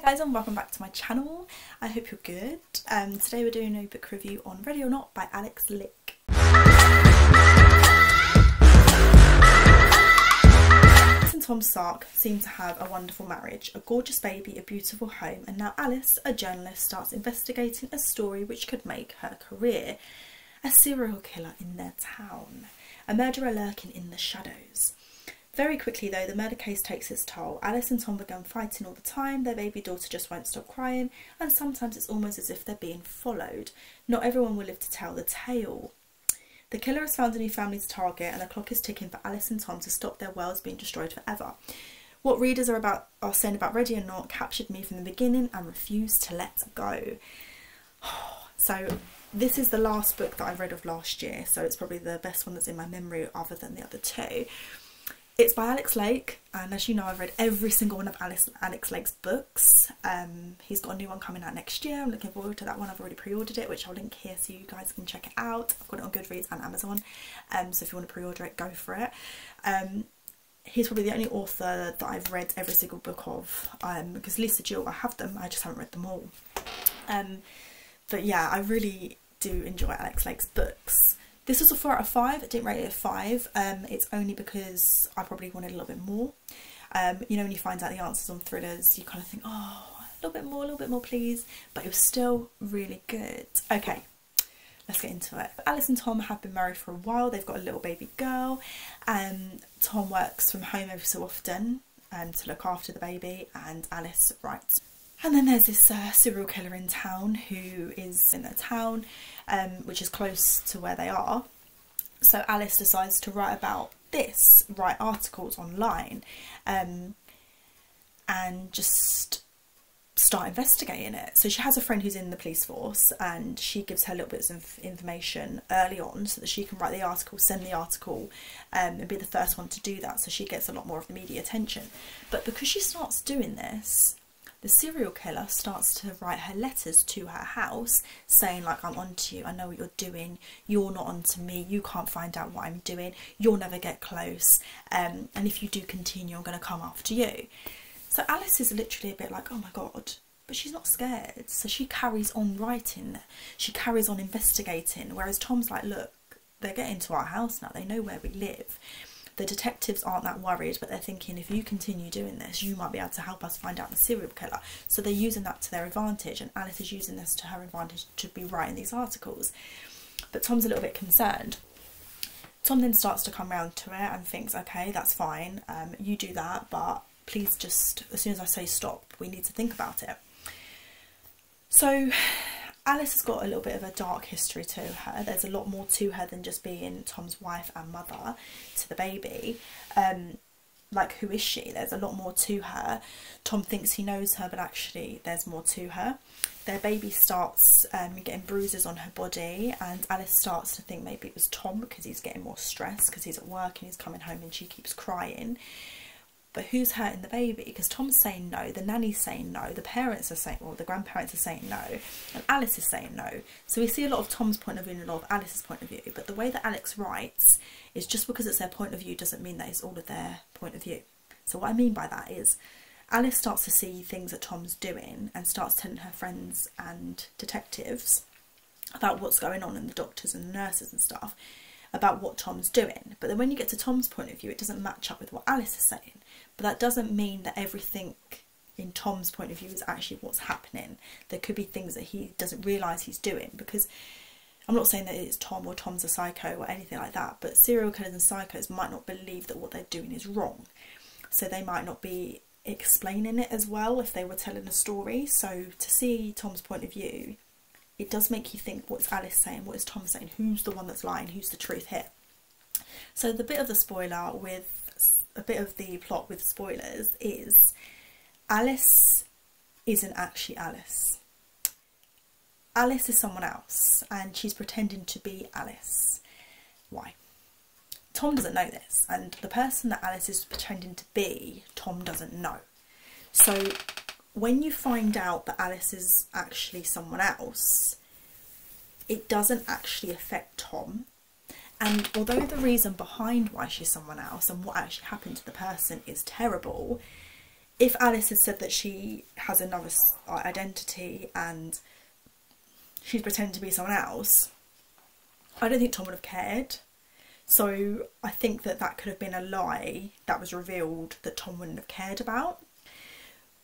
Guys, and welcome back to my channel. I hope you're good. Today we're doing a book review on Ready or Not by Alex Lick. Alice and Tom Sark seem to have a wonderful marriage, a gorgeous baby, a beautiful home, and now Alice, a journalist, starts investigating a story which could make her career. A serial killer in their town, a murderer lurking in the shadows. Very quickly though, the murder case takes its toll. Alice and Tom began fighting all the time, their baby daughter just won't stop crying, and sometimes it's almost as if they're being followed. Not everyone will live to tell the tale. The killer has found a new family to target, and the clock is ticking for Alice and Tom to stop their worlds being destroyed forever. What readers are saying about Ready or Not captured me from the beginning and refused to let go. So this is the last book that I read of last year, so it's probably the best one that's in my memory other than the other two. It's by Alex Lick, and as you know, I've read every single one of Alex Lick's books. He's got a new one coming out next year. I'm looking forward to that one. I've already pre-ordered it, which I'll link here so you guys can check it out. I've got it on Goodreads and Amazon, so if you want to pre-order it, go for it. He's probably the only author that I've read every single book of, because Lisa Jill, I have them, I just haven't read them all. But yeah, I really do enjoy Alex Lick's books. This was a 4 out of 5. I didn't rate it a 5. It's only because I probably wanted a little bit more. You know, when you find out the answers on thrillers, you kind of think, oh, a little bit more please. But it was still really good. Okay, let's get into it. Alice and Tom have been married for a while. They've got a little baby girl. Tom works from home every so often to look after the baby, and Alice writes. And then there's this serial killer in town who is in their town, which is close to where they are. So Alice decides to write articles online, and just start investigating it. So she has a friend who's in the police force, and she gives her little bits of information early on so that she can write the article, send the article, and be the first one to do that, so she gets a lot more of the media attention. But because she starts doing this, the serial killer starts to write her letters to her house saying, like, I'm onto you, I know what you're doing, you're not onto me, you can't find out what I'm doing, you'll never get close, and if you do continue, I'm going to come after you. So Alice is literally a bit like, oh my god, but she's not scared, so she carries on writing, she carries on investigating, whereas Tom's like, look, they're getting to our house now, they know where we live. The detectives aren't that worried, but they're thinking, if you continue doing this, you might be able to help us find out the serial killer. So they're using that to their advantage, and Alice is using this to her advantage to be writing these articles. But Tom's a little bit concerned. Tom then starts to come round to it and thinks, okay, that's fine, you do that, but please just, as soon as I say stop, we need to think about it. So Alice has got a little bit of a dark history to her. There's a lot more to her than just being Tom's wife and mother to the baby. Like, who is she? There's a lot more to her. Tom thinks he knows her, but actually there's more to her. Their baby starts getting bruises on her body, and Alice starts to think maybe it was Tom because he's getting more stressed because he's at work and he's coming home and she keeps crying. But who's hurting the baby? Because Tom's saying no, the nanny's saying no, the parents are saying, or the grandparents are saying no, and Alice is saying no. So we see a lot of Tom's point of view and a lot of Alice's point of view. But the way that Alex writes is, just because it's their point of view doesn't mean that it's all of their point of view. So what I mean by that is, Alice starts to see things that Tom's doing and starts telling her friends and detectives about what's going on, and the doctors and the nurses and stuff, about what Tom's doing. But then when you get to Tom's point of view, it doesn't match up with what Alice is saying. But that doesn't mean that everything in Tom's point of view is actually what's happening. There could be things that he doesn't realise he's doing, because I'm not saying that it's Tom or Tom's a psycho or anything like that, but serial killers and psychos might not believe that what they're doing is wrong. So they might not be explaining it as well if they were telling a story. So to see Tom's point of view, it does make you think, what's Alice saying, what is Tom saying, who's the one that's lying, who's the truth here? So the bit of the spoiler with, a bit of the plot with spoilers is, Alice isn't actually Alice. Alice is someone else, and she's pretending to be Alice. Why? Tom doesn't know this, and the person that Alice is pretending to be, Tom doesn't know. So when you find out that Alice is actually someone else, it doesn't actually affect Tom. And although the reason behind why she's someone else and what actually happened to the person is terrible, if Alice had said that she has another identity and she's pretending to be someone else, I don't think Tom would have cared. So I think that that could have been a lie that was revealed that Tom wouldn't have cared about.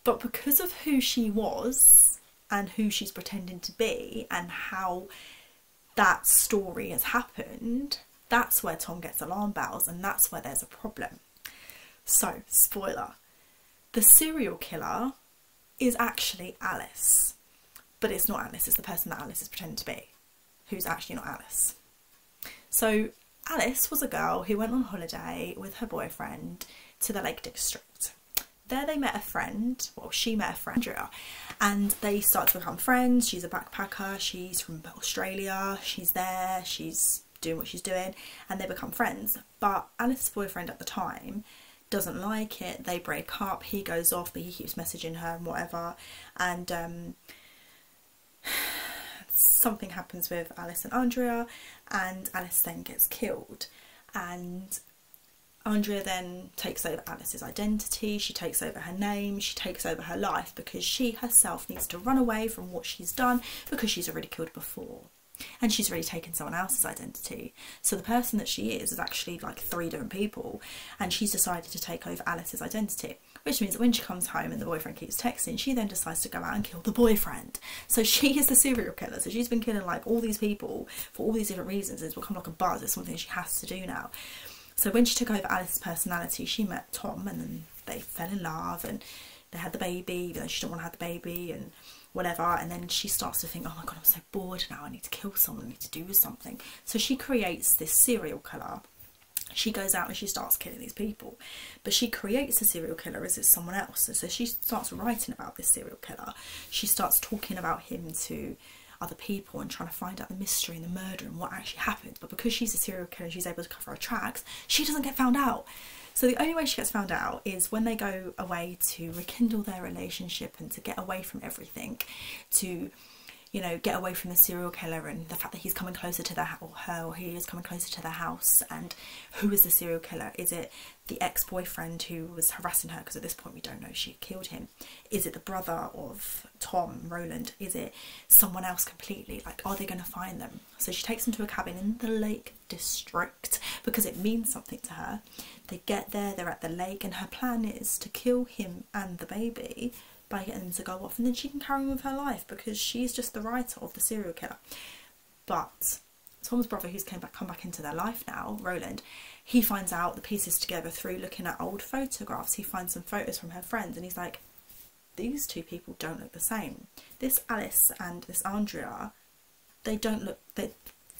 But because of who she was and who she's pretending to be and how that story has happened, that's where Tom gets alarm bells, and that's where there's a problem. So, spoiler, the serial killer is actually Alice. But it's not Alice, it's the person that Alice is pretending to be, who's actually not Alice. So Alice was a girl who went on holiday with her boyfriend to the Lake District. There they met a friend, well, she met a friend, Andrea, and they start to become friends. She's a backpacker, she's from Australia, she's there, she's doing what she's doing, and they become friends. But Alice's boyfriend at the time doesn't like it, they break up, he goes off, but he keeps messaging her and whatever, and something happens with Alice and Andrea, and Alice then gets killed, and Andrea then takes over Alice's identity, she takes over her name, she takes over her life, because she herself needs to run away from what she's done, because she's already killed before. And she's already taken someone else's identity. So the person that she is actually like 3 different people, and she's decided to take over Alice's identity. Which means that when she comes home and the boyfriend keeps texting, she then decides to go out and kill the boyfriend. So she is the serial killer. So she's been killing like all these people for all these different reasons. It's become like a buzz. It's something she has to do now. So when she took over Alice's personality, she met Tom, and then they fell in love and they had the baby, even though she didn't want to have the baby and whatever. And then she starts to think, oh my god, I'm so bored now, I need to kill someone, I need to do something. So she creates this serial killer. She goes out and she starts killing these people, but she creates a serial killer as it's someone else. And so she starts writing about this serial killer. She starts talking about him to other people and trying to find out the mystery and the murder and what actually happened. But because she's a serial killer and she's able to cover her tracks, she doesn't get found out. So the only way she gets found out is when they go away to rekindle their relationship and to get away from everything, to, you know, get away from the serial killer and the fact that he's coming closer to their, or her, or he is coming closer to their house. And who is the serial killer? Is it the ex-boyfriend who was harassing her? Because at this point we don't know she killed him. Is it the brother of Tom, Roland? Is it someone else completely? Like, are they going to find them? So she takes them to a cabin in the Lake District because it means something to her. They get there, they're at the lake, and her plan is to kill him and the baby by getting them to go off, and then she can carry on with her life because she's just the writer of the serial killer. But Tom's brother, who's come back into their life now, Roland, he finds out the pieces together through looking at old photographs. He finds some photos from her friends and he's like, these 2 people don't look the same. This Alice and this Andrea, they don't look,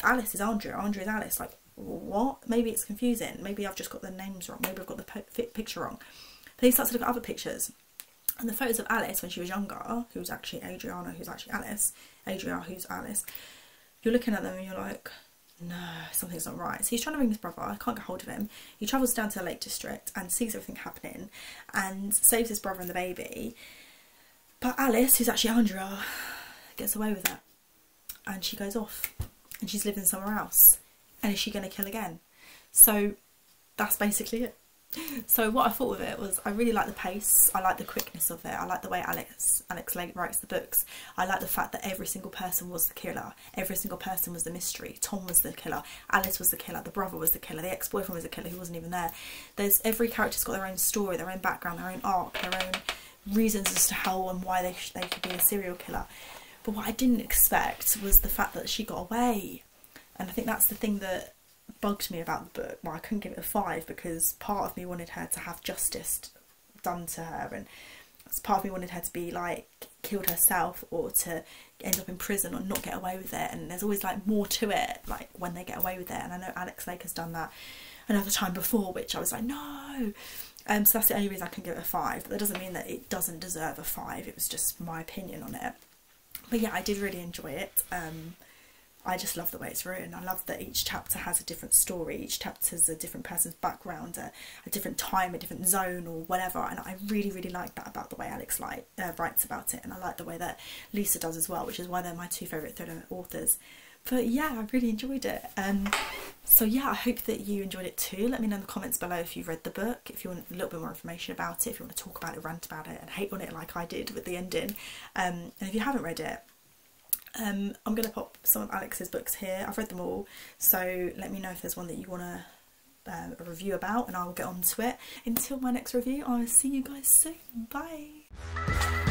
Alice is Andrea, Andrea is Alice. Like, what? Maybe it's confusing. Maybe I've just got the names wrong. Maybe I've got the picture wrong. Then he starts to look at other pictures. And the photos of Alice when she was younger, who's actually Adriana, who's actually Alice, Adria, who's Alice, you're looking at them and you're like, no, something's not right. So he's trying to ring his brother, I can't get hold of him. He travels down to the Lake District and sees everything happening and saves his brother and the baby. But Alice, who's actually Andrea, gets away with it. And she goes off and she's living somewhere else. And is she going to kill again? So that's basically it. So what I thought of it was, I really like the pace, I like the quickness of it, I like the way Alex Lake writes the books, I like the fact that every single person was the killer, every single person was the mystery. Tom was the killer, Alice was the killer, the brother was the killer, the ex-boyfriend was the killer who wasn't even there. Every character's got their own story, their own background, their own arc, their own reasons as to how and why they could be a serial killer. But what I didn't expect was the fact that she got away, and I think that's the thing that bugged me about the book. Well, I couldn't give it a 5 because part of me wanted her to have justice done to her, and part of me wanted her to be like killed herself or to end up in prison or not get away with it. And there's always like more to it, like when they get away with it. And I know Alex Lake has done that another time before, which I was like, no. So that's the only reason I can give it a 5. But that doesn't mean that it doesn't deserve a 5. It was just my opinion on it. But yeah, I did really enjoy it. I just love the way it's written. I love that each chapter has a different story, each chapter has a different person's background, a different time, a different zone or whatever, and I really, really like that about the way Alex writes about it, and I like the way that Lisa does as well, which is why they're my 2 favourite thriller authors. But yeah, I really enjoyed it. So yeah, I hope that you enjoyed it too. Let me know in the comments below if you've read the book, if you want a little bit more information about it, if you want to talk about it, rant about it and hate on it like I did with the ending. And if you haven't read it, I'm going to pop some of Alex's books here. I've read them all, so let me know if there's one that you want a review about and I'll get on to it. Until my next review, I'll see you guys soon. Bye!